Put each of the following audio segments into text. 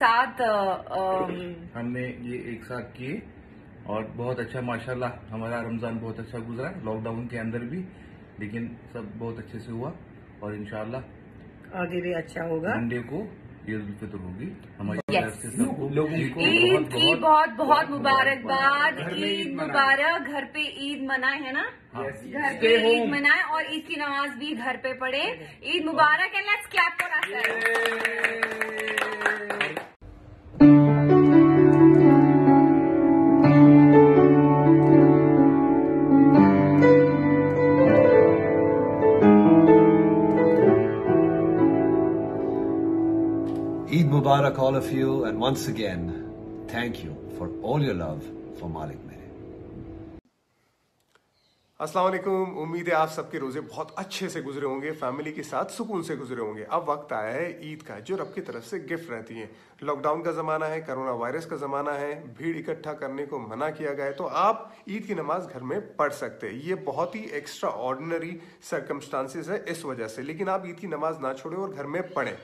साथ हमने ये एक साथ किए और बहुत अच्छा माशाल्लाह हमारा रमजान बहुत अच्छा गुजरा, लॉकडाउन के अंदर भी, लेकिन सब बहुत अच्छे से हुआ और इंशाल्लाह आगे भी अच्छा होगा। मंडे को ईद उल फितर होगी हमारी Yes. तरफ से सबको लोगों को ईद की बहुत बहुत मुबारकबाद। ईद मुबारक। घर पे ईद मनाए है ना, घर पे ईद मनाए और ईद की नमाज भी घर पे पढ़े। Eid Mubarak and let's clap for ourselves. Eid Mubarak all of you, and once again thank you for all your love for Malik Mere. अस्सलाम वालेकुम। उम्मीद है आप सबके रोजे बहुत अच्छे से गुजरे होंगे, फैमिली के साथ सुकून से गुजरे होंगे। अब वक्त आया है ईद का, जो रब की तरफ से गिफ्ट रहती है। लॉकडाउन का जमाना है, कोरोना वायरस का जमाना है, भीड़ इकट्ठा करने को मना किया गया है, तो आप ईद की नमाज घर में पढ़ सकते हैं। ये बहुत ही एक्स्ट्रा ऑर्डिनरी सर्कमस्टांसेस है इस वजह से, लेकिन आप ईद की नमाज ना छोड़ें और घर में पढ़ें।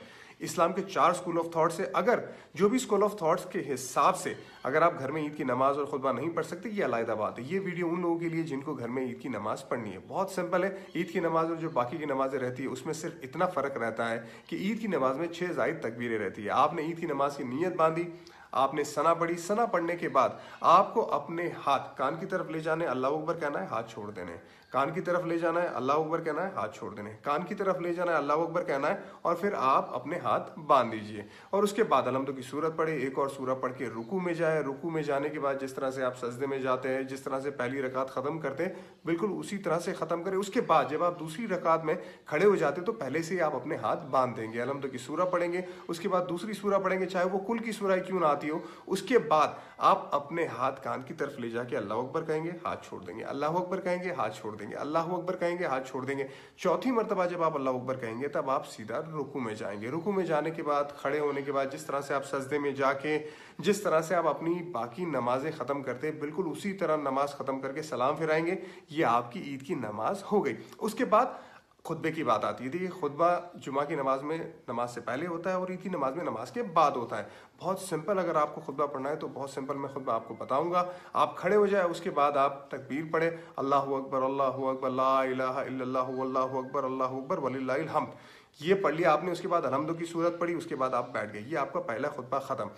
इस्लाम के 4 स्कूल ऑफ थॉट से अगर जो भी स्कूल ऑफ थॉट्स के हिसाब से अगर आप घर में ईद की नमाज और खुतबा नहीं पढ़ सकते, ये अलग बात है। ये वीडियो उन लोगों के लिए जिनको घर में ईद की नमाज पढ़नी है। बहुत सिंपल है। ईद की नमाज और जो बाकी की नमाजें रहती है उसमें सिर्फ इतना फर्क रहता है कि ईद की नमाज में 6 जायद तकबीरें रहती है। आपने ईद की नमाज की नीयत बांधी, आपने सना पढ़ी, सना पढ़ने के बाद आपको अपने हाथ कान की तरफ ले जाने, अल्लाह अकबर कहना है, हाथ छोड़ देने। कान की तरफ ले जाना है, अल्लाह अकबर कहना है, हाथ छोड़ देने। कान की तरफ ले जाना है, अल्लाह अकबर कहना है, और फिर आप अपने हाथ बांध दीजिए। और उसके बाद अलहम्दुलिल्लाह की सूरत पढ़े, एक और सूरत पढ़ के रुकू में जाए। रुकू में जाने के बाद जिस तरह से आप सजदे में जाते हैं, जिस तरह से पहली रकात खत्म करते हैं, बिल्कुल उसी तरह से खत्म करें। उसके बाद जब आप दूसरी रकात में खड़े हो जाते तो पहले से ही आप अपने हाथ बांध देंगे। अलहम्दुलिल्लाह की सूरत पढ़ेंगे, उसके बाद दूसरी सूरत पढ़ेंगे, चाहे वो कुल की सूरह क्यों ना आती हो। उसके बाद आप अपने हाथ कान की तरफ ले जाके अल्लाह अकबर कहेंगे, हाथ छोड़ देंगे, अल्लाह अकबर कहेंगे, हाथ छोड़ देंगे, अल्लाह अकबर कहेंगे, हाथ छोड़ देंगे। चौथी मर्तबा जब आप अल्लाह अकबर कहेंगे तब आप सीधा रुकू में जाएंगे। रुकू में जाने के बाद, खड़े होने के बाद, जिस तरह से आप सजदे में जाके जिस तरह से आप अपनी बाकी नमाजें खत्म करते हैं, बिल्कुल उसी तरह नमाज खत्म करके सलाम फिराएंगे। ये आपकी ईद की नमाज हो गई। उसके बाद खुतबे की बात आती है। देखिए, खुतबा जुमा की नमाज में नमाज से पहले होता है और ईद की नमाज में नमाज के बाद होता है। बहुत सिंपल, अगर आपको खुतबा पढ़ना है तो बहुत सिंपल मैं खुतबा आपको बताऊंगा। आप खड़े हो जाए, उसके बाद आप तकबीर पढ़े, अल्लाहु अकबर, अल्लाहु अकबर, ला इलाहा इल्लल्लाहु वल्लाहु अकबर, अल्लाहु अकबर वलिल्लाहिल हम्द। ये पढ़ लिया आपने। उसके बाद अलहम्दुलिल्लाह की सूरत पढ़ी, उसके बाद आप बैठ गए। ये आपका पहला खुतबा खत्म।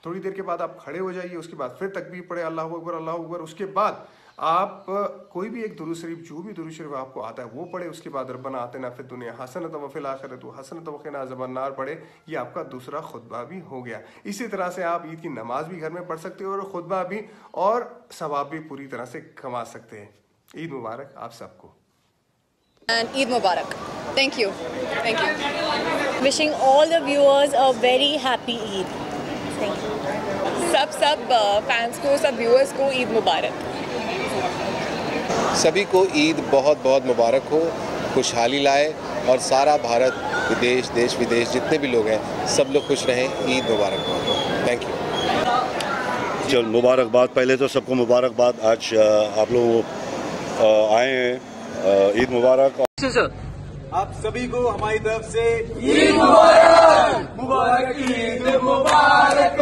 थोड़ी देर के बाद आप खड़े हो जाइए, उसके बाद फिर तकबीर पढ़े, अल्लाहु अकबर, अल्लाहु अकबर। उसके बाद आप कोई भी एक दुरूद शरीफ, जो भी दुरूद शरीफ आपको आता है वो पढ़े। उसके बाद रब्बना आतिना फिद दुनिया हसनतन व फिल आखिरति हसनतन व क़िना अज़ाबन्नार पढ़े। ये आपका दूसरा खुतबा भी हो गया। इसी तरह से आप ईद की नमाज भी घर में पढ़ सकते हो और खुतबा भी और सवाब भी पूरी तरह से कमा सकते हैं। ईद मुबारक आप सबको। And Eid Mubarak. Thank you. Thank you. Wishing all the viewers a very happy Eid. Thank you. सब फैंस को, सब व्यूअर्स को ईद मुबारक। सभी को ईद बहुत बहुत मुबारक हो, खुशहाली लाए और सारा भारत, विदेश, देश विदेश जितने भी लोग हैं सब लोग खुश रहें। ईद मुबारक हो। Thank you. चल मुबारकबाद। पहले तो सबको मुबारकबाद। आज आप लोग आए हैं, ईद मुबारक। आप सभी को हमारी तरफ से ईद मुबारक। मुबारक ईद मुबारक,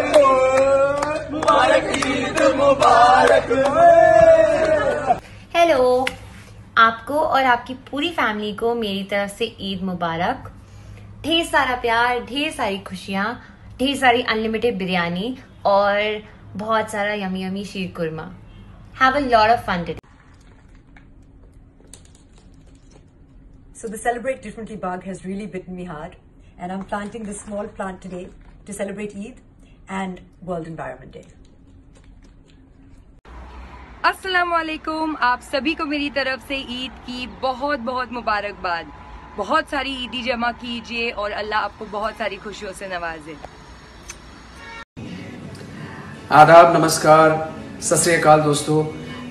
मुबारक ईद मुबारक। हेलो, आपको और आपकी पूरी फैमिली को मेरी तरफ से ईद मुबारक। ढेर सारा प्यार, ढेर सारी खुशियाँ, ढेर सारी अनलिमिटेड बिरयानी और बहुत सारा yummy yummy sheer khurma. Have a lot of fun today. So the Celebrate Differently bug has really bitten me hard, and I'm planting this small plant today to celebrate Eid and World Environment Day. अस्सलाम वालेकुम। आप सभी को मेरी तरफ से ईद की बहुत बहुत मुबारकबाद। बहुत सारी ईदी जमा कीजिए और अल्लाह आपको बहुत सारी खुशियों से नवाजे। आदाब, नमस्कार, सत श्री अकाल दोस्तों।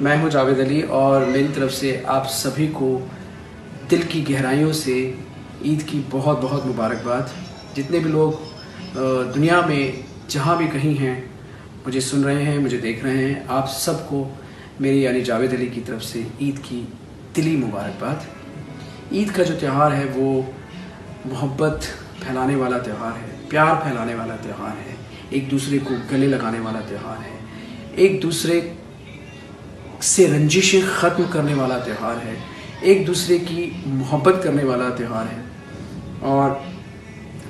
मैं हूं जावेद अली और मेरी तरफ से आप सभी को दिल की गहराइयों से ईद की बहुत बहुत मुबारकबाद। जितने भी लोग दुनिया में जहां भी कहीं हैं, मुझे सुन रहे हैं, मुझे देख रहे हैं, आप सबको मेरी यानी जावेद अली की तरफ से ईद की दिली मुबारकबाद। ईद का जो त्यौहार है वो मोहब्बत फैलाने वाला त्यौहार है, प्यार फैलाने वाला त्यौहार है, एक दूसरे को गले लगाने वाला त्यौहार है, एक दूसरे से रंजिशें ख़त्म करने वाला त्यौहार है, एक दूसरे की मोहब्बत करने वाला त्यौहार है। और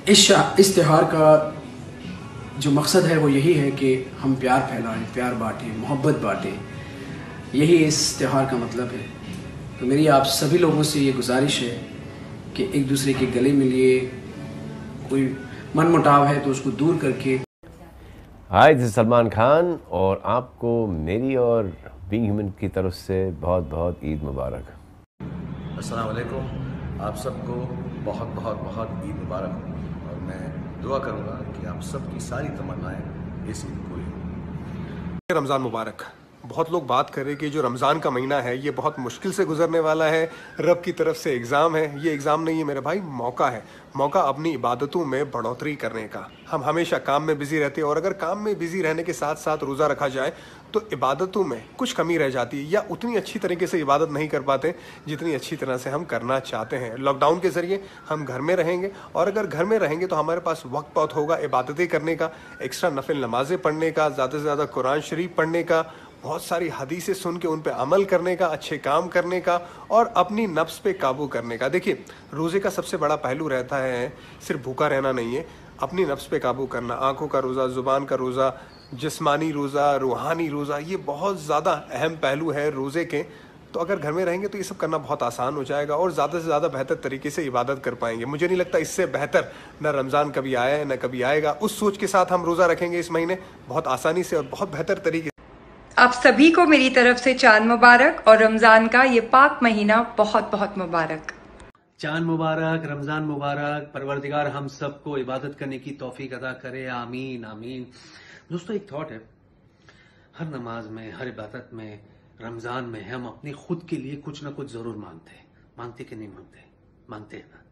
इस त्यौहार का जो मकसद है वो यही है कि हम प्यार फैलाएं, प्यार बांटें, मोहब्बत बांटें। यही इस त्यौहार का मतलब है। तो मेरी आप सभी लोगों से ये गुजारिश है कि एक दूसरे के गले मिलिए, कोई मनमुटाव है तो उसको दूर करके। हाय, दिस इज सलमान खान और आपको मेरी और बीइंग ह्यूमन की तरफ से बहुत बहुत ईद मुबारक। अस्सलाम वालेकुम, आप सबको बहुत बहुत बहुत ईद मुबारक। और मैं दुआ करूँगा कि आप सबकी सारी तमन्नाएं इस ईद पूरी हों। रमज़ान मुबारक। बहुत लोग बात कर रहे हैं कि जो रमज़ान का महीना है ये बहुत मुश्किल से गुजरने वाला है, रब की तरफ से एग्ज़ाम है। ये एग्ज़ाम नहीं है मेरे भाई, मौका है, मौका अपनी इबादतों में बढ़ोतरी करने का। हम हमेशा काम में बिजी रहते हैं और अगर काम में बिजी रहने के साथ साथ रोज़ा रखा जाए तो इबादतों में कुछ कमी रह जाती है या उतनी अच्छी तरीके से इबादत नहीं कर पाते जितनी अच्छी तरह से हम करना चाहते हैं। लॉकडाउन के ज़रिए हम घर में रहेंगे और अगर घर में रहेंगे तो हमारे पास वक्त बहुत होगा इबादतें करने का, एक्स्ट्रा नफिल नमाज़ें पढ़ने का, ज़्यादा से ज़्यादा कुरान शरीफ पढ़ने का, बहुत सारी हदीसें सुन के उन पे अमल करने का, अच्छे काम करने का और अपनी नफ्स पे काबू करने का। देखिए, रोज़े का सबसे बड़ा पहलू रहता है सिर्फ भूखा रहना नहीं है, अपनी नफ्स पे काबू करना। आंखों का रोज़ा, ज़ुबान का रोज़ा, जिस्मानी रोज़ा, रूहानी रोज़ा, ये बहुत ज़्यादा अहम पहलू है रोज़े के। तो अगर घर में रहेंगे तो ये सब करना बहुत आसान हो जाएगा और ज़्यादा से ज़्यादा बेहतर तरीके से इबादत कर पाएंगे। मुझे नहीं लगता इससे बेहतर न रमज़ान कभी आया है न कभी आएगा। उस सोच के साथ हम रोज़ा रखेंगे इस महीने बहुत आसानी से और बहुत बेहतर तरीके। आप सभी को मेरी तरफ से चांद मुबारक और रमज़ान का ये पाक महीना बहुत बहुत मुबारक। चांद मुबारक, रमज़ान मुबारक। परवरदिगार हम सबको इबादत करने की तौफीक अदा करे, आमीन आमीन। दोस्तों, एक थॉट है, हर नमाज में, हर इबादत में, रमज़ान में हम अपने खुद के लिए कुछ ना कुछ ज़रूर मांगते हैं। मांगते कि नहीं मांगते? मांगते हैं ना।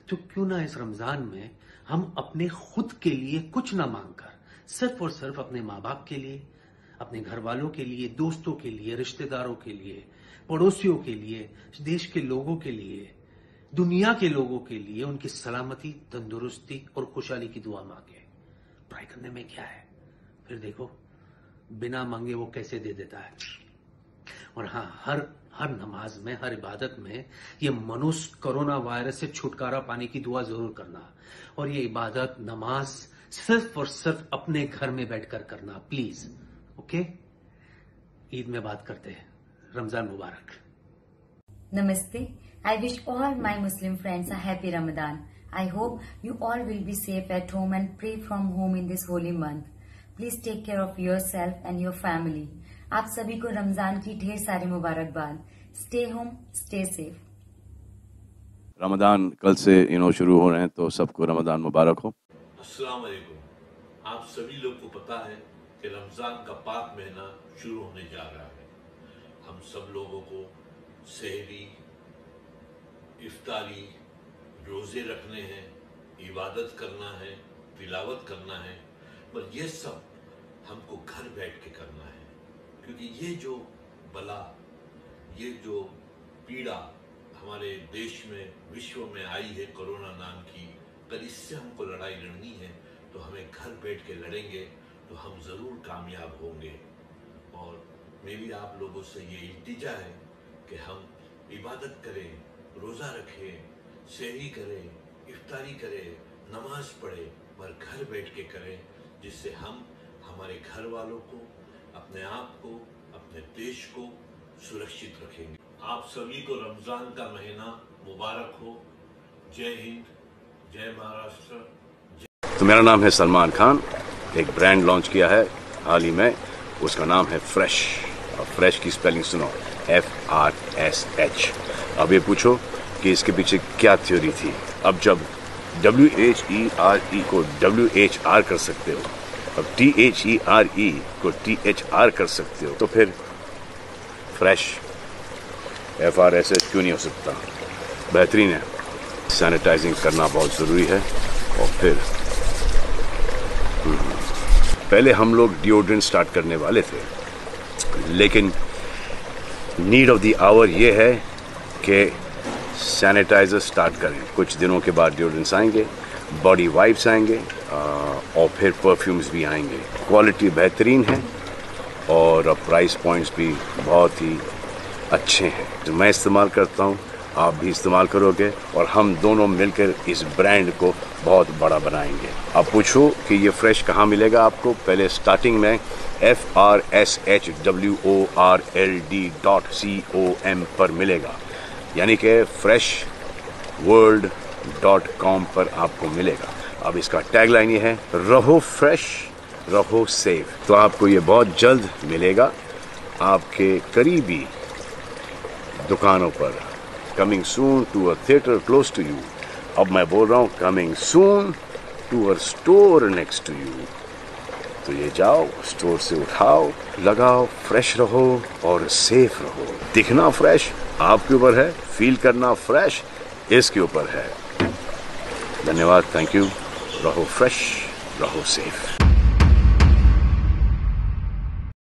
तो क्यों ना इस रमज़ान में हम अपने खुद के लिए कुछ ना मांगकर सिर्फ और सिर्फ अपने माँ बाप के लिए, अपने घर वालों के लिए, दोस्तों के लिए, रिश्तेदारों के लिए, पड़ोसियों के लिए, देश के लोगों के लिए, दुनिया के लोगों के लिए उनकी सलामती, तंदुरुस्ती और खुशहाली की दुआ मांगे। ट्राई करने में क्या है? फिर देखो, बिना मांगे वो कैसे दे देता है। और हाँ, हर नमाज में, हर इबादत में ये मनुष्य कोरोना वायरस से छुटकारा पाने की दुआ जरूर करना। और ये इबादत, नमाज सिर्फ और सिर्फ अपने घर में बैठकर करना, प्लीज। ओके, ईद में बात करते हैं। रमजान मुबारक। Namaste. I wish all my Muslim friends a happy Ramadan. I hope you all will be safe at home and pray from home in this holy month. Please take care of yourself and your family. आप सभी को रमजान की ढेर सारी मुबारकबाद। Stay home, stay safe. Ramzan कल से शुरू हो रहे हैं, तो सबको रमज़ान मुबारक हो। अस्सलाम वालेकुम। आप सभी लोग को पता है कि रमज़ान का पाक महीना शुरू होने जा रहा है। हम सब लोगों को सहरी, इफ्तारी, रोज़े रखने हैं, इबादत करना है, तिलावत करना है, पर ये सब हमको घर बैठ के करना है। क्योंकि ये जो बला, ये जो पीड़ा हमारे देश में, विश्व में आई है कोरोना नाम की, अगर इससे हमको लड़ाई लड़नी है तो हमें घर बैठ के लड़ेंगे तो हम ज़रूर कामयाब होंगे। और मेरी आप लोगों से ये इल्तिजा है कि हम इबादत करें, रोज़ा रखें, सहरी करें, इफ्तारी करें, नमाज पढ़ें, पर घर बैठ के करें, जिससे हम हमारे घर वालों को, अपने आप को, अपने देश को सुरक्षित रखेंगे। आप सभी को रमज़ान का महीना मुबारक हो। जय हिंद, जय महाराष्ट्र। तो मेरा नाम है सलमान खान। एक ब्रांड लॉन्च किया है हाल ही में, उसका नाम है फ्रेश। और फ्रेश की स्पेलिंग सुनो, FRSH। अब ये पूछो कि इसके पीछे क्या थ्योरी थी। अब जब WHERE को WHR कर सकते हो, अब THERE को THR कर सकते हो, तो फिर फ्रेश FRSH क्यों नहीं हो सकता? बेहतरीन है। सैनिटाइजिंग करना बहुत ज़रूरी है। और फिर पहले हम लोग डिओड्रेंट स्टार्ट करने वाले थे, लेकिन नीड ऑफ द आवर ये है कि सैनिटाइजर स्टार्ट करें। कुछ दिनों के बाद डिओड्रेंट्स आएंगे बॉडी वाइप्स आएंगे और फिर परफ्यूम्स भी आएंगे। क्वालिटी बेहतरीन है और प्राइस पॉइंट्स भी बहुत ही अच्छे हैं। तो मैं इस्तेमाल करता हूँ, आप भी इस्तेमाल करोगे और हम दोनों मिलकर इस ब्रांड को बहुत बड़ा बनाएंगे। अब पूछो कि ये फ्रेश कहाँ मिलेगा आपको। पहले स्टार्टिंग में freshworld.com पर मिलेगा, यानी कि freshworld.com पर आपको मिलेगा। अब इसका टैगलाइन ये है, रहो फ्रेश रहो सेफ। तो आपको ये बहुत जल्द मिलेगा आपके करीबी दुकानों पर। Coming soon to a theatre close to you. अब मैं बोल रहा हूँ coming soon to a store next to you. तो ये जाओ, स्टोर से उठाओ, लगाओ, फ्रेश रहो और सेफ रहो। दिखना फ्रेश आपके ऊपर है, फील करना फ्रेश इसके ऊपर है। धन्यवाद, थैंक यू। रहो फ्रेश रहो सेफ।